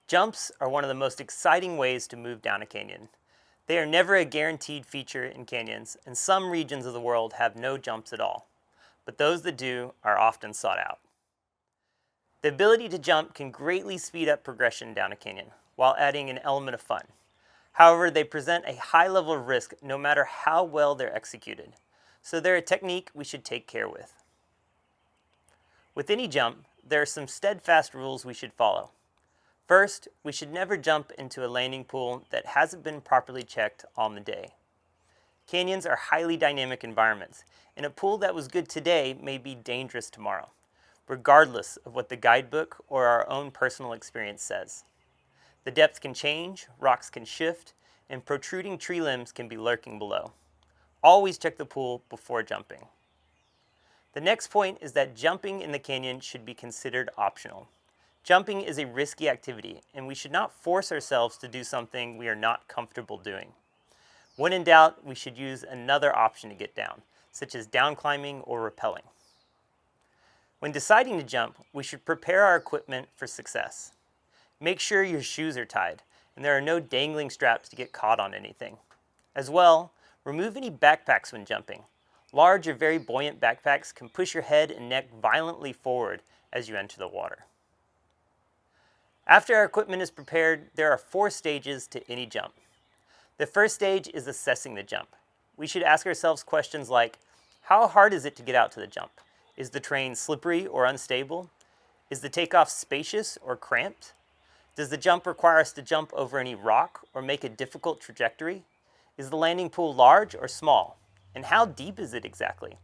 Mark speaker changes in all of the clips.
Speaker 1: Jumps are one of the most exciting ways to move down a canyon. They are never a guaranteed feature in canyons, and some regions of the world have no jumps at all, but those that do are often sought out. The ability to jump can greatly speed up progression down a canyon, while adding an element of fun. However, they present a high level of risk no matter how well they're executed, so they're a technique we should take care with. With any jump, there are some steadfast rules we should follow. First, we should never jump into a landing pool that hasn't been properly checked on the day. Canyons are highly dynamic environments, and a pool that was good today may be dangerous tomorrow, regardless of what the guidebook or our own personal experience says. The depth can change, rocks can shift, and protruding tree limbs can be lurking below. Always check the pool before jumping. The next point is that jumping in the canyon should be considered optional. Jumping is a risky activity, and we should not force ourselves to do something we are not comfortable doing. When in doubt, we should use another option to get down, such as down climbing or rappelling. When deciding to jump, we should prepare our equipment for success. Make sure your shoes are tied, and there are no dangling straps to get caught on anything. As well, remove any backpacks when jumping. Large or very buoyant backpacks can push your head and neck violently forward as you enter the water. After our equipment is prepared, there are 4 stages to any jump. The first stage is assessing the jump. We should ask ourselves questions like, how hard is it to get out to the jump? Is the terrain slippery or unstable? Is the takeoff spacious or cramped? Does the jump require us to jump over any rock or make a difficult trajectory? Is the landing pool large or small? And how deep is it exactly?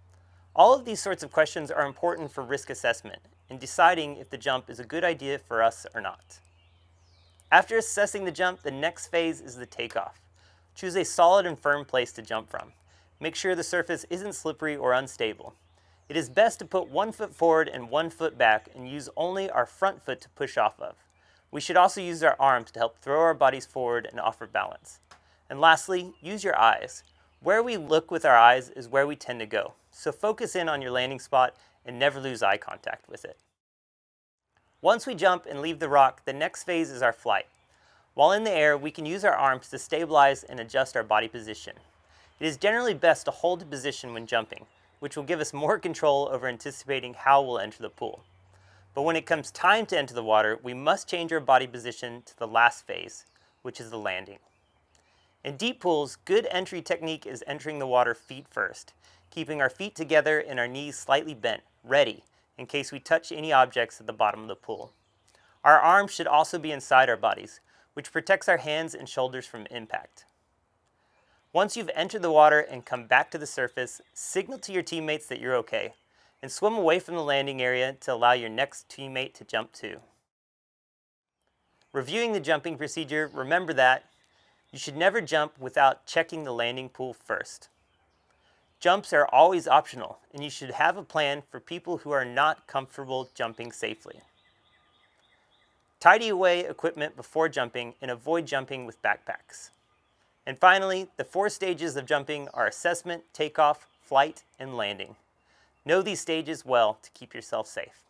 Speaker 1: All of these sorts of questions are important for risk assessment and deciding if the jump is a good idea for us or not. After assessing the jump, the next phase is the takeoff. Choose a solid and firm place to jump from. Make sure the surface isn't slippery or unstable. It is best to put 1 foot forward and 1 foot back and use only our front foot to push off of. We should also use our arms to help throw our bodies forward and offer balance. And lastly, use your eyes. Where we look with our eyes is where we tend to go, so focus in on your landing spot and never lose eye contact with it. Once we jump and leave the rock, the next phase is our flight. While in the air, we can use our arms to stabilize and adjust our body position. It is generally best to hold a position when jumping, which will give us more control over anticipating how we'll enter the pool. But when it comes time to enter the water, we must change our body position to the last phase, which is the landing. In deep pools, good entry technique is entering the water feet first, keeping our feet together and our knees slightly bent, ready, in case we touch any objects at the bottom of the pool. Our arms should also be inside our bodies, which protects our hands and shoulders from impact. Once you've entered the water and come back to the surface, signal to your teammates that you're okay, and swim away from the landing area to allow your next teammate to jump too. Reviewing the jumping procedure, remember that you should never jump without checking the landing pool first. Jumps are always optional, and you should have a plan for people who are not comfortable jumping safely. Tidy away equipment before jumping and avoid jumping with backpacks. And finally, the 4 stages of jumping are assessment, takeoff, flight, and landing. Know these stages well to keep yourself safe.